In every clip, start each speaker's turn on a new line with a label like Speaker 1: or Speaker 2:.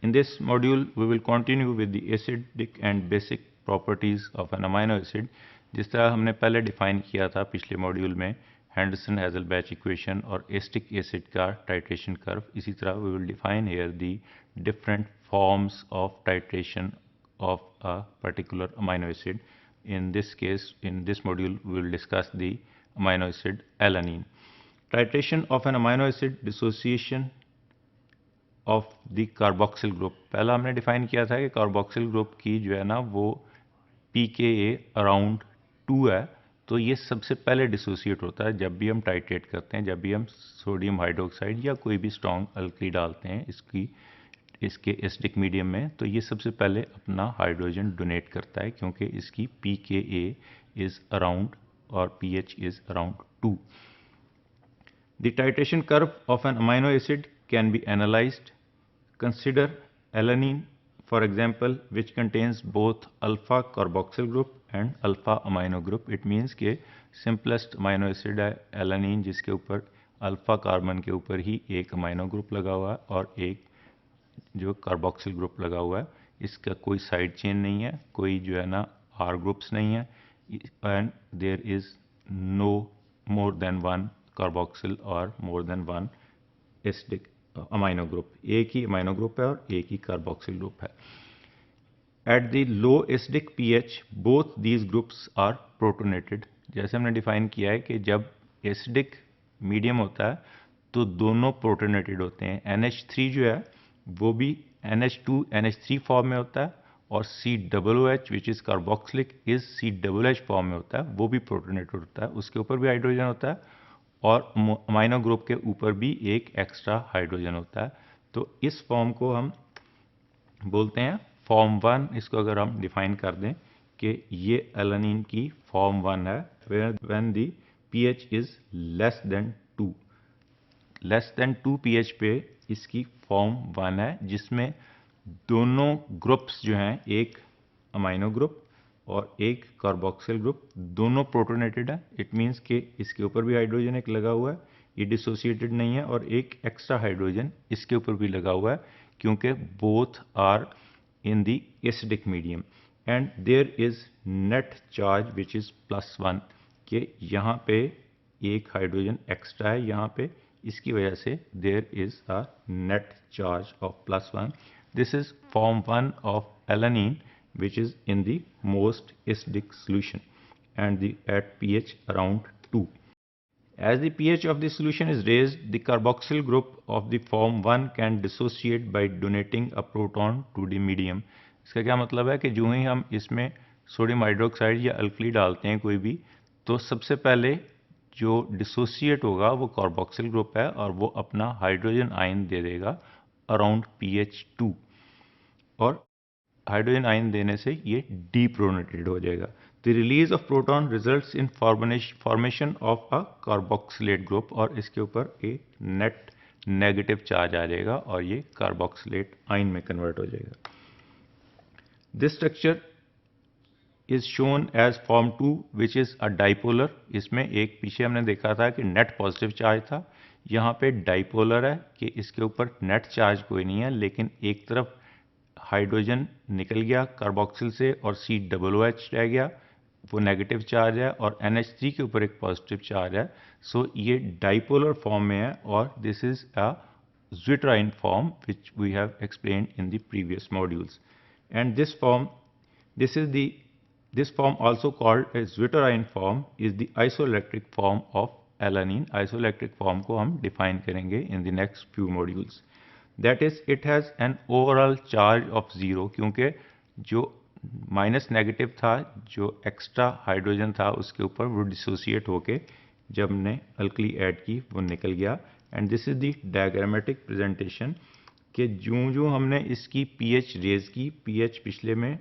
Speaker 1: In this module, we will continue with the acidic and basic properties of an amino acid. जिस तरह हमने पहले define किया था पिछले मॉड्यूल में हेंडरसन हेजलबैच इक्वेशन और एसिटिक एसिड का टाइट्रेशन कर्व, इसी तरह we will define here the different forms of titration of a particular amino acid. In this case, in this module, we will discuss the amino acid alanine. Titration of an amino acid, dissociation of the carboxyl group. पहला हमने define किया था कि carboxyl group की जो है ना वो pKa अराउंड 2 है. तो ये सबसे पहले डिसोसिएट होता है जब भी हम टाइट्रेट करते हैं, जब भी हम सोडियम हाइड्रोक्साइड या कोई भी स्ट्रॉन्ग अल्कली डालते हैं इसके एसिडिक मीडियम में, तो ये सबसे पहले अपना हाइड्रोजन डोनेट करता है क्योंकि इसकी pKa इज अराउंड और pH is around 2. The titration curve of an amino acid can be analyzed. Consider alanine, for example, which contains both alpha carboxyl group and alpha amino group. It means कि simplest amino acid है alanine, जिसके ऊपर alpha carbon के ऊपर ही एक amino group लगा हुआ है और एक जो कार्बोक्सिल ग्रुप लगा हुआ है. इसका कोई साइड चेन नहीं है, कोई जो है ना आर ग्रुप्स नहीं है, and there is no more than one carboxyl और more than one acidic amino group. एक ही अमाइनो ग्रुप है और एक ही कार्बोक्सिल ग्रुप है. At the low acidic pH both these groups are protonated. जैसे हमने डिफाइन किया है कि जब एसिडिक मीडियम होता है तो दोनों प्रोटोनेटेड होते हैं. NH3 जो है वो भी NH2 NH3 फॉर्म में होता है और COOH which is carboxylic is COOH form में होता है, वो भी प्रोटोनेटेड होता है. उसके ऊपर भी हाइड्रोजन होता है और अमाइनो ग्रुप के ऊपर भी एक एक्स्ट्रा हाइड्रोजन होता है. तो इस फॉर्म को हम बोलते हैं फॉर्म 1. इसको अगर हम डिफाइन कर दें कि ये एलानिन की फॉर्म 1 है when the pH is less than 2. Less than 2 pH पे इसकी फॉर्म 1 है जिसमें दोनों ग्रुप्स जो हैं, एक अमाइनो ग्रुप और एक कार्बोक्सिल ग्रुप, दोनों प्रोटोनेटेड है. इट मीन्स कि इसके ऊपर भी हाइड्रोजन एक लगा हुआ है, ये डिसोसिएटेड नहीं है, और एक एक्स्ट्रा हाइड्रोजन इसके ऊपर भी लगा हुआ है क्योंकि both are in the acidic medium. And there is net charge which is +1 कि यहाँ पे एक हाइड्रोजन एक्स्ट्रा है यहाँ पे, इसकी वजह से there is a net charge of +1. This is form 1 of alanine which is in the most acidic solution and at pH around 2. As the pH of the solution is raised, the carboxyl group of the form 1 can dissociate by donating a proton to the medium. इसका क्या मतलब है कि जो ही हम इसमें sodium hydroxide या alkali डालते हैं कोई भी, तो सबसे पहले जो डिसोसिएट होगा वो कार्बोक्सिल ग्रुप है और वो अपना हाइड्रोजन आयन दे देगा अराउंड pH 2, और हाइड्रोजन आयन देने से ये डीप्रोनेटेड हो जाएगा. The release of proton results in formation of a carboxylate group, और इसके ऊपर एक नेट नेगेटिव चार्ज आ जाएगा और ये कार्बोक्सिलेट आयन में कन्वर्ट हो जाएगा. This structure is shown as form 2 which is a dipolar. इसमें एक पीछे हमने देखा था कि नेट पॉजिटिव चार्ज था, यहाँ पे डाइपोलर है कि इसके ऊपर नेट चार्ज कोई नहीं है, लेकिन एक तरफ हाइड्रोजन निकल गया कार्बोक्सिल से और COOH रह गया, वो नेगेटिव चार्ज है, और NH3 के ऊपर एक पॉजिटिव चार्ज है. सो ये डाइपोलर फॉर्म में है और this is a zwitterine form which we have explained in the previous modules. And this form also called a zwitterine form is the isoelectric form of alanine. Isoelectric form को हम define करेंगे in the next few modules. That is it has an overall charge of 0, क्योंकि जो minus negative था, जो extra hydrogen था उसके ऊपर, वो डिसोसिएट होके जब हमने अल्कली ऐड की वो निकल गया. And this is the diagrammatic presentation कि जो हमने इसकी pH रेज की, pH पिछले में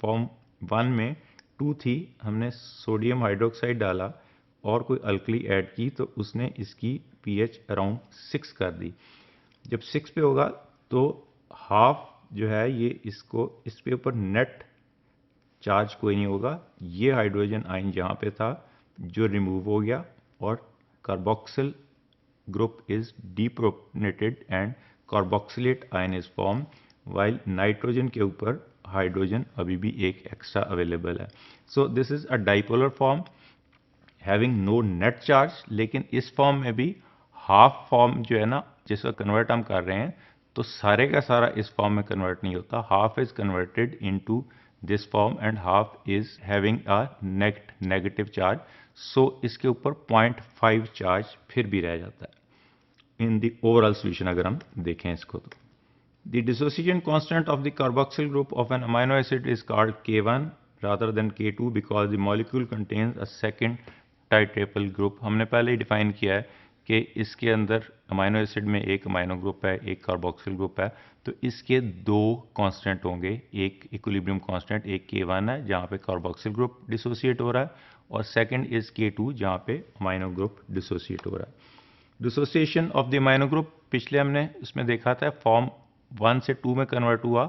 Speaker 1: फॉर्म 1 में 2 थी, हमने सोडियम हाइड्रोक्साइड डाला और कोई अल्कली ऐड की तो उसने इसकी pH अराउंड 6 कर दी. जब 6 पे होगा तो हाफ जो है ये इसको इस पे ऊपर नेट चार्ज कोई नहीं होगा, ये हाइड्रोजन आयन जहाँ पे था जो रिमूव हो गया और carboxyl group is deprotonated and carboxylate ion is form while nitrogen के ऊपर हाइड्रोजन अभी भी एक एक्स्ट्रा अवेलेबल है। So this is a dipolar form having no net charge, लेकिन इस फॉर्म में भी हाफ फॉर्म जो है ना, जिसका कन्वर्ट हम कर रहे हैं, तो सारे का सारा इस फॉर्म में कन्वर्ट नहीं होता। Half is converted into this form and half is having a negative charge. So इसके ऊपर 0.5 चार्ज फिर भी रह जाता है इन द ओवरऑल सॉल्यूशन अगर हम देखें इसको तो। The dissociation constant of the carboxyl group of an amino acid is called K1 rather than K2 because the molecule contains a second titrable group। हमने पहले ही डिफाइन किया है कि इसके अंदर अमाइनो एसिड में एक अमाइनो ग्रुप है, एक कार्बोक्सिल ग्रुप है, तो इसके दो कांस्टेंट होंगे, एक इक्विलिब्रियम कांस्टेंट, एक K1 है जहाँ पे कार्बोक्सिल ग्रुप डिसोसिएट हो रहा है, और सेकंड इज K2 जहाँ पे अमाइनो ग्रुप डिसोसिएट हो रहा है। Dissociation of the amino group पिछले हमने इसमें देखा था, फॉर्म 1 से 2 में कन्वर्ट हुआ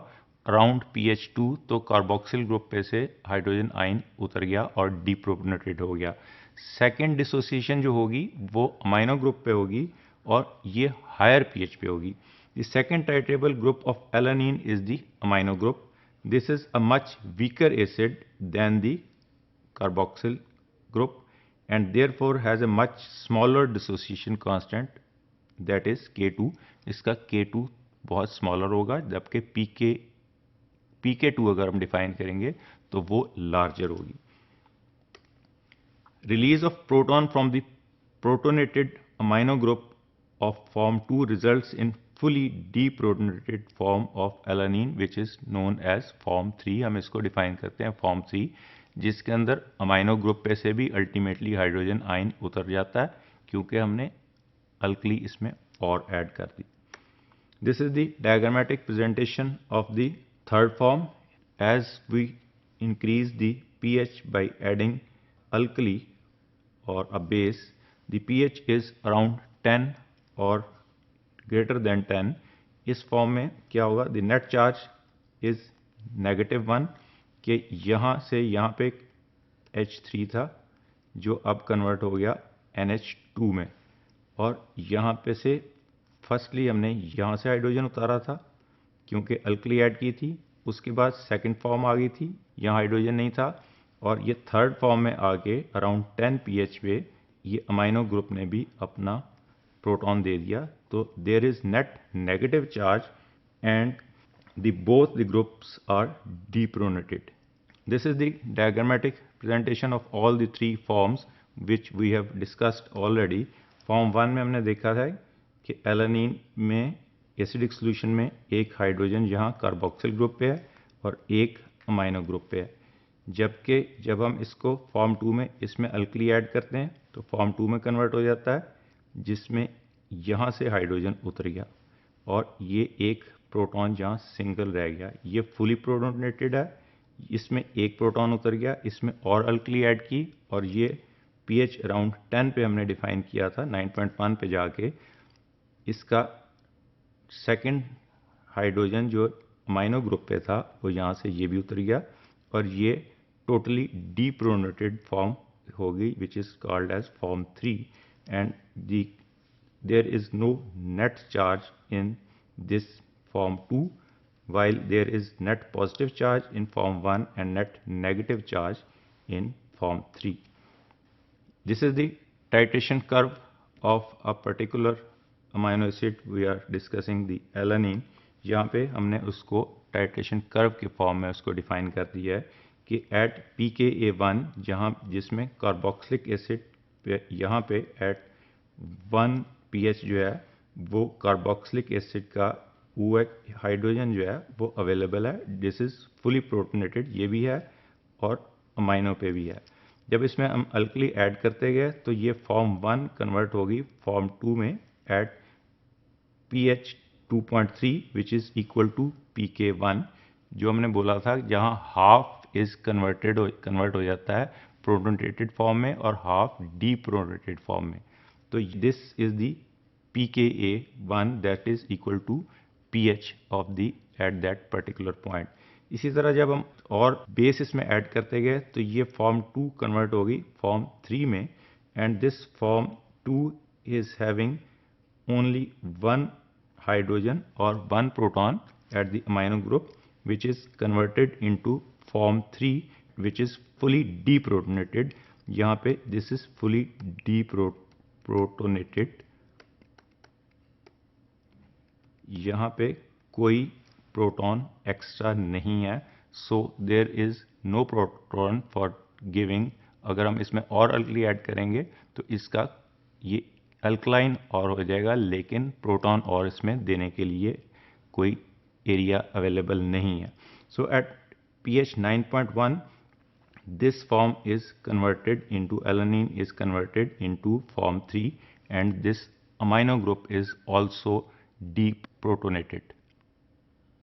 Speaker 1: अराउंड pH 2, तो कार्बोक्सिल ग्रुप पे से हाइड्रोजन आयन उतर गया और डीप्रोटोनेटेड हो गया। सेकेंड डिसोसिएशन जो होगी वो अमाइनो ग्रुप पे होगी और ये हायर pH पे होगी। The second titratable group of alanine is the amino group. This is a much weaker acid than the carboxyl group and therefore has a much smaller dissociation constant, that is K2। इसका K2 बहुत smaller होगा, जबकि PK2 अगर हम define करेंगे तो वो larger होगी। Release of proton from the protonated amino group of form 2 results in fully deprotonated form of alanine which is known as form 3। हम इसको डिफाइन करते हैं form 3, जिसके अंदर अमाइनो ग्रुप पे से भी अल्टीमेटली हाइड्रोजन आयन उतर जाता है क्योंकि हमने अल्कली इसमें और ऐड कर दी। This is the diagrammatic presentation of the third form. As we increase the pH by adding alkali or a base, the pH is around 10 और ग्रेटर देन 10। इस फॉर्म में क्या होगा, द नेट चार्ज इज -1 कि यहाँ से यहाँ पे H3 था जो अब कन्वर्ट हो गया NH2 में, और यहाँ पे से फर्स्टली हमने यहाँ से हाइड्रोजन उतारा था क्योंकि अल्कली ऐड की थी, उसके बाद सेकंड फॉर्म आ गई थी, यहाँ हाइड्रोजन नहीं था, और ये थर्ड फॉर्म में आके अराउंड 10 pH पे ये अमाइनो ग्रुप ने भी अपना प्रोटॉन दे दिया, तो there is net negative charge and the both the groups are deprotonated. This is the diagrammatic presentation of all the three forms which we have discussed already. Form 1 में हमने देखा था कि एलानिन में एसिडिक सॉल्यूशन में एक hydrogen यहाँ carboxyl group पे है और एक अमाइनो ग्रुप पे है, जबकि जब हम इसको फॉर्म 2 में इसमें अल्कली ऐड करते हैं तो फॉर्म 2 में कन्वर्ट हो जाता है, जिसमें यहाँ से हाइड्रोजन उतर गया और ये एक प्रोटॉन जहाँ सिंगल रह गया, ये फुली प्रोटोनेटेड है, इसमें एक प्रोटॉन उतर गया, इसमें और अल्कली ऐड की और ये pH अराउंड 10 पे हमने डिफाइन किया था, 9.1 पे जाके इसका सेकंड हाइड्रोजन जो अमाइनो ग्रुप पे था वो यहाँ से ये भी उतर गया और ये टोटली डीप्रोटोनेटेड फॉर्म होगी which is called as form 3 and there is no net charge in this form 2 while there is net positive charge in form 1 and net negative charge in form 3. This is the titration curve of a particular amino acid. We are discussing the alanine। यहाँ पे हमने उसको titration curve के form में उसको define कर दिया है कि एट pKa1 जहाँ जिसमें कार्बोक्सिलिक एसिड पे यहाँ पे एट 1 pH जो है वो कार्बोक्सिलिक एसिड का OH हाइड्रोजन जो है वो अवेलेबल है। दिस इज फुली प्रोटोनेटेड, ये भी है और अमाइनो पे भी है। जब इसमें हम अल्कली ऐड करते गए तो ये फॉर्म 1 कन्वर्ट होगी फॉर्म 2 में at pH 2.3 which is equal to pK1, जो हमने बोला था जहाँ हाफ इज कन्वर्ट हो जाता है प्रोटोनेटेड फॉर्म में और हाफ डीप्रोटोनेटेड फॉर्म में। तो this is the pKa1 that is equal to pH of the at that particular point. इसी तरह जब हम और बेस इसमें ऐड करते गए तो ये फॉर्म 2 कन्वर्ट होगी फॉर्म 3 में and this form 2 is having only 1 hydrogen और 1 proton at the amino group which is converted into form 3 which is fully deprotonated. यहाँ पे this is fully deprotonated. यहाँ पे कोई प्रोटॉन एक्स्ट्रा नहीं है, so there is no proton for giving. अगर हम इसमें और अल्कली ऐड करेंगे तो इसका ये अल्कलाइन और हो जाएगा, लेकिन प्रोटॉन और इसमें देने के लिए कोई एरिया अवेलेबल नहीं है. सो eight pH 9.1 this form is converted into alanine is converted into form 3 and this amino group is also deprotonated.